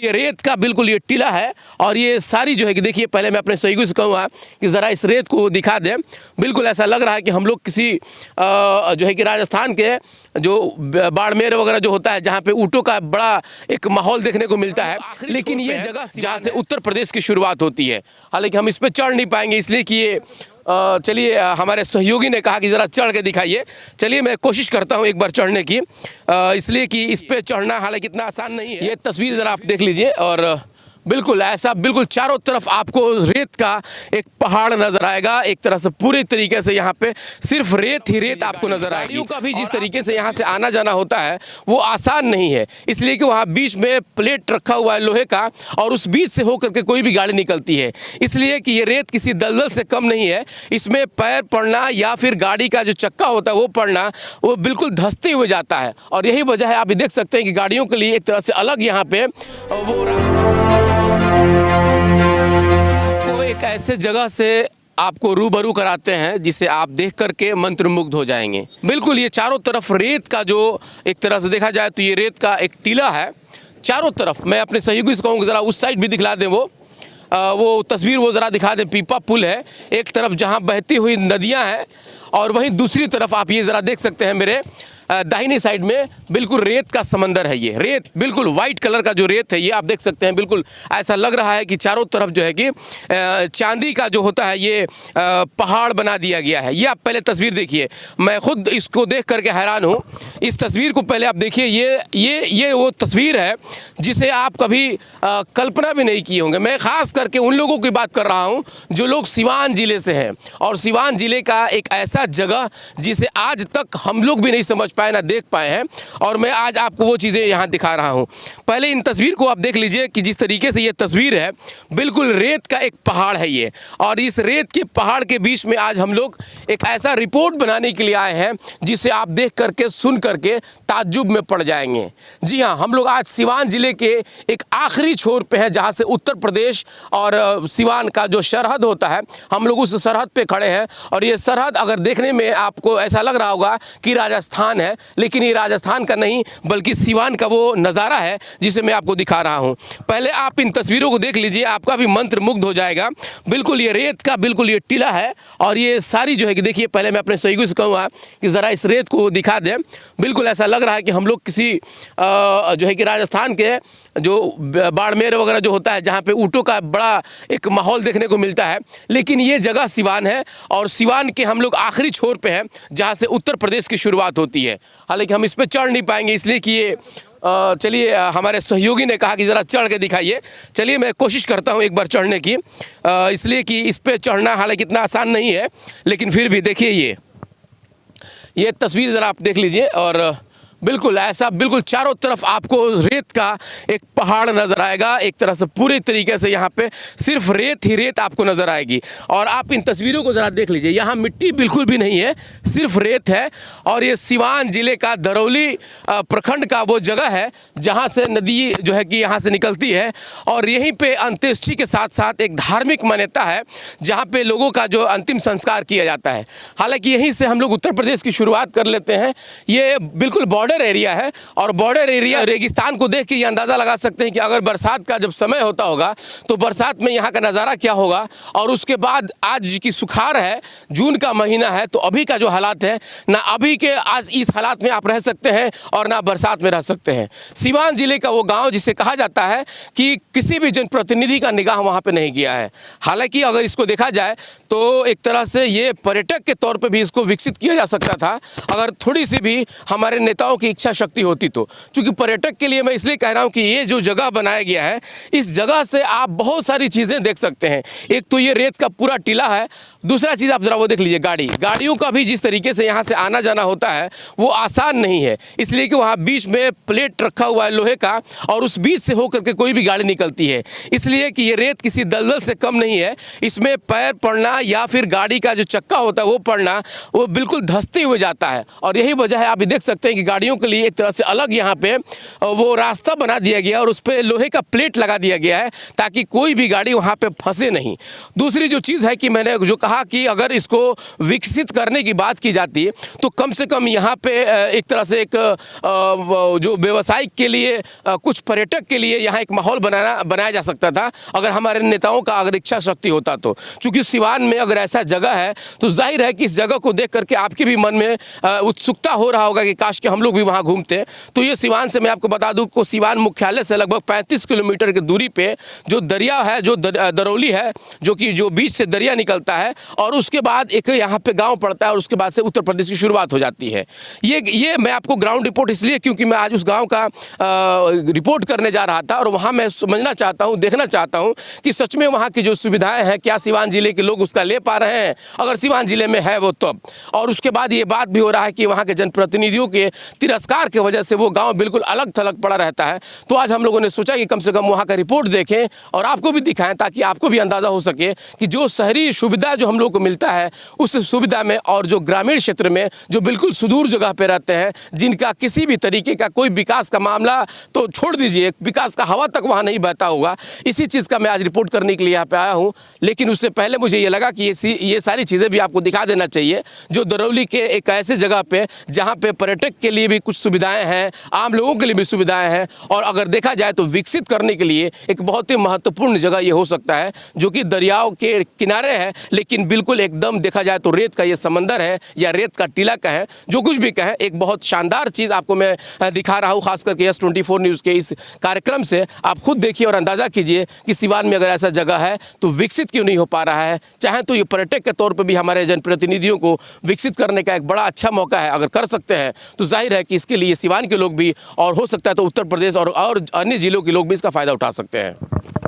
ये रेत का बिल्कुल ये टीला है और ये सारी जो है कि देखिए, पहले मैं अपने सहयोगी से कहूँगा कि ज़रा इस रेत को दिखा दें। बिल्कुल ऐसा लग रहा है कि हम लोग किसी जो है कि राजस्थान के जो बाड़मेर वगैरह जो होता है, जहाँ पे ऊँटों का बड़ा एक माहौल देखने को मिलता है, लेकिन ये जगह जहाँ से उत्तर प्रदेश की शुरुआत होती है। हालांकि हम इस पर चढ़ नहीं पाएंगे, इसलिए कि ये चलिए हमारे सहयोगी ने कहा कि ज़रा चढ़ के दिखाइए। चलिए मैं कोशिश करता हूँ एक बार चढ़ने की, इसलिए कि इस पे चढ़ना हालांकि इतना आसान नहीं है। ये तस्वीर ज़रा आप देख लीजिए और बिल्कुल ऐसा, बिल्कुल चारों तरफ आपको रेत का एक पहाड़ नजर आएगा। एक तरह से पूरे तरीके से यहाँ पे सिर्फ रेत ही रेत आपको नजर आएगी। गाड़ियों का भी जिस तरीके से यहाँ से आना जाना होता है वो आसान नहीं है, इसलिए कि वहाँ बीच में प्लेट रखा हुआ है लोहे का और उस बीच से होकर के कोई भी गाड़ी निकलती है, इसलिए कि ये रेत किसी दलदल से कम नहीं है। इसमें पैर पड़ना या फिर गाड़ी का जो चक्का होता है वो पड़ना, वो बिल्कुल धंसते हुए जाता है। और यही वजह है, आप देख सकते हैं कि गाड़ियों के लिए एक तरह से अलग यहाँ पे वो रास्ता, आपको एक ऐसे जगह से आपको रूबरू कराते हैं जिसे आप देख करके मंत्रमुग्ध हो जाएंगे। बिल्कुल ये चारों तरफ रेत का, जो एक तरह से देखा जाए तो ये रेत का एक टीला है चारों तरफ। मैं अपने सहयोगी से कहूँगा ज़रा उस साइड भी दिखला दें, वो तस्वीर वो ज़रा दिखा दें। पीपा पुल है एक तरफ जहाँ बहती हुई नदियाँ हैं, और वहीं दूसरी तरफ आप ये ज़रा देख सकते हैं मेरे दाहिनी साइड में बिल्कुल रेत का समंदर है। ये रेत बिल्कुल वाइट कलर का जो रेत है ये आप देख सकते हैं। बिल्कुल ऐसा लग रहा है कि चारों तरफ जो है कि चांदी का जो होता है ये पहाड़ बना दिया गया है। ये आप पहले तस्वीर देखिए, मैं खुद इसको देख करके हैरान हूँ। इस तस्वीर को पहले आप देखिए, ये वो तस्वीर है जिसे आप कभी कल्पना भी नहीं किए होंगे। मैं ख़ास करके उन लोगों की बात कर रहा हूँ जो लोग सिवान ज़िले से हैं, और सिवान ज़िले का एक ऐसा जगह जिसे आज तक हम लोग भी नहीं समझ पाए, ना देख पाए हैं, और मैं आज आपको वो चीज़ें यहाँ दिखा रहा हूँ। पहले इन तस्वीर को आप देख लीजिए कि जिस तरीके से ये तस्वीर है, बिल्कुल रेत का एक पहाड़ है ये, और इस रेत के पहाड़ के बीच में आज हम लोग एक ऐसा रिपोर्ट बनाने के लिए आए हैं जिसे आप देख करके सुन करके ताज्जुब में पड़ जाएंगे। जी हाँ, हम लोग आज सिवान ज़िले के एक आखिरी छोर पे हैं जहाँ से उत्तर प्रदेश और सिवान का जो सरहद होता है, हम लोग उस सरहद पे खड़े हैं। और ये सरहद अगर देखने में आपको ऐसा लग रहा होगा कि राजस्थान है, लेकिन ये राजस्थान का नहीं बल्कि सिवान का वो नज़ारा है जिसे मैं आपको दिखा रहा हूँ। पहले आप इन तस्वीरों को देख लीजिए, आपका भी मंत्र मुग्ध हो जाएगा। बिल्कुल ये रेत का बिल्कुल ये टीला है और ये सारी जो है कि देखिए, पहले मैं अपने सहयोगी से कहूँगा कि ज़रा इस रेत को दिखा दें। बिल्कुल ऐसा लग रहा है कि हम लोग किसी जो है कि राजस्थान के जो बाड़मेर वगैरह जो होता है, जहाँ पे ऊँटों का बड़ा एक माहौल देखने को मिलता है, लेकिन ये जगह सिवान है और सिवान के हम लोग आखिरी छोर पे हैं जहाँ से उत्तर प्रदेश की शुरुआत होती है। हालांकि हम इस पर चढ़ नहीं पाएंगे, इसलिए कि ये चलिए हमारे सहयोगी ने कहा कि ज़रा चढ़ के दिखाइए। चलिए मैं कोशिश करता हूँ एक बार चढ़ने की, इसलिए कि इस पर चढ़ना हालांकि इतना आसान नहीं है, लेकिन फिर भी देखिए ये तस्वीर ज़रा आप देख लीजिए और बिल्कुल ऐसा, बिल्कुल चारों तरफ आपको रेत का एक पहाड़ नज़र आएगा। एक तरह से पूरे तरीके से यहाँ पे सिर्फ रेत ही रेत आपको नज़र आएगी। और आप इन तस्वीरों को ज़रा देख लीजिए, यहाँ मिट्टी बिल्कुल भी नहीं है, सिर्फ रेत है। और ये सिवान ज़िले का दरौली प्रखंड का वो जगह है जहाँ से नदी जो है कि यहाँ से निकलती है, और यहीं पर अंत्येष्टि के साथ साथ एक धार्मिक मान्यता है जहाँ पर लोगों का जो अंतिम संस्कार किया जाता है। हालाँकि यहीं से हम लोग उत्तर प्रदेश की शुरुआत कर लेते हैं। ये बिल्कुल बॉर्डर एरिया है, और बॉर्डर एरिया रेगिस्तान को देख के ये अंदाज़ा लगा सकते हैं कि अगर बरसात का जब समय होता होगा तो बरसात में यहाँ का नज़ारा क्या होगा। और उसके बाद आज की सुखाड़ है, जून का महीना है, तो अभी का जो हालात है ना, अभी के आज इस हालात में आप रह सकते हैं और ना बरसात में रह सकते हैं। सिवान ज़िले का वो गाँव जिसे कहा जाता है कि किसी भी जनप्रतिनिधि का निगाह वहाँ पर नहीं गया है। हालाँकि अगर इसको देखा जाए तो एक तरह से ये पर्यटक के तौर पर भी इसको विकसित किया जा सकता था अगर थोड़ी सी भी हमारे नेताओं की इच्छा शक्ति होती तो। क्योंकि पर्यटक के लिए मैं इसलिए कह रहा हूँ कि ये जो जगह बनाया गया है, इस जगह से आप बहुत सारी चीज़ें देख सकते हैं। एक तो ये रेत का पूरा टीला है, दूसरा चीज़ आप ज़रा वो देख लीजिए, गाड़ियों का भी जिस तरीके से यहाँ से आना जाना होता है वो आसान नहीं है, इसलिए कि वहाँ बीच में प्लेट रखा हुआ है लोहे का और उस बीच से होकर के कोई भी गाड़ी निकलती है, इसलिए कि ये रेत किसी दलदल से कम नहीं है। इसमें पैर पड़ना या फिर गाड़ी का जो चक्का होता है वो पड़ना, वो बिल्कुल धंसते हुए जाता है। और यही वजह है, आप देख सकते हैं कि गाड़ियों के लिए एक तरह से अलग यहाँ पे वो रास्ता बना दिया गया और उस पर लोहे का प्लेट लगा दिया गया है ताकि कोई भी गाड़ी वहाँ पे फंसे नहीं। दूसरी जो चीज़ है कि मैंने जो कहा कहा कि अगर इसको विकसित करने की बात की जाती है तो कम से कम यहाँ पे एक तरह से एक जो व्यवसायिक के लिए कुछ पर्यटक के लिए यहाँ एक माहौल बनाया जा सकता था अगर हमारे नेताओं का अगर इच्छा शक्ति होता तो। चूँकि सिवान में अगर ऐसा जगह है तो जाहिर है कि इस जगह को देख करके आपके भी मन में उत्सुकता हो रहा होगा कि काश कि हम लोग भी वहाँ घूमते। तो ये सिवान से मैं आपको बता दूँ को सिवान मुख्यालय से लगभग 35 किलोमीटर की दूरी पे जो दरिया है, जो दरौली है, जो कि जो बीच से दरिया निकलता है और उसके बाद एक यहाँ पे गांव पड़ता है और उसके बाद से उत्तर प्रदेश की शुरुआत हो जाती है। ये मैं आपको ग्राउंड रिपोर्ट इसलिए क्योंकि मैं आज उस गांव का रिपोर्ट करने जा रहा था और वहाँ मैं समझना चाहता हूँ, देखना चाहता हूँ कि सच में वहाँ की जो सुविधाएं हैं क्या सिवान जिले के लोग उसका ले पा रहे हैं, अगर सिवान जिले में है वो तब। और उसके बाद ये बात भी हो रहा है कि वहाँ के जनप्रतिनिधियों के तिरस्कार की वजह से वो गाँव बिल्कुल अलग थलग पड़ा रहता है। तो आज हम लोगों ने सोचा कि कम से कम वहाँ का रिपोर्ट देखें और आपको भी दिखाएं ताकि आपको भी अंदाज़ा हो सके कि जो शहरी सुविधा जो हम लोग को मिलता है उस सुविधा में और जो ग्रामीण क्षेत्र में जो बिल्कुल सुदूर जगह पे रहते हैं, जिनका किसी भी तरीके का कोई विकास का मामला तो छोड़ दीजिए, विकास का हवा तक वहाँ नहीं बहता होगा, इसी चीज़ का मैं आज रिपोर्ट करने के लिए यहाँ पे आया हूँ। लेकिन उससे पहले मुझे ये लगा कि ये सारी चीज़ें भी आपको दिखा देना चाहिए जो दरौली के एक ऐसे जगह पे जहाँ पे पर्यटक के लिए भी कुछ सुविधाएं हैं, आम लोगों के लिए भी सुविधाएं हैं और अगर देखा जाए तो विकसित करने के लिए एक बहुत ही महत्वपूर्ण जगह ये हो सकता है जो कि दरियाओं के किनारे है, लेकिन बिल्कुल एकदम देखा जाए तो रेत का ये समंदर है या रेत का टीला का है, जो कुछ भी कहें, एक बहुत शानदार चीज़ आपको मैं दिखा रहा हूँ। खास करके S24 न्यूज़ के इस कार्यक्रम से आप खुद देखिए और अंदाज़ा कीजिए कि सिवान में अगर ऐसा जगह है तो विकसित क्यों नहीं हो पा रहा है। चाहे तो ये पर्यटक के तौर पर भी हमारे जनप्रतिनिधियों को विकसित करने का एक बड़ा अच्छा मौका है, अगर कर सकते हैं तो जाहिर है कि इसके लिए सिवान के लोग भी और हो सकता है तो उत्तर प्रदेश और अन्य जिलों के लोग भी इसका फ़ायदा उठा सकते हैं।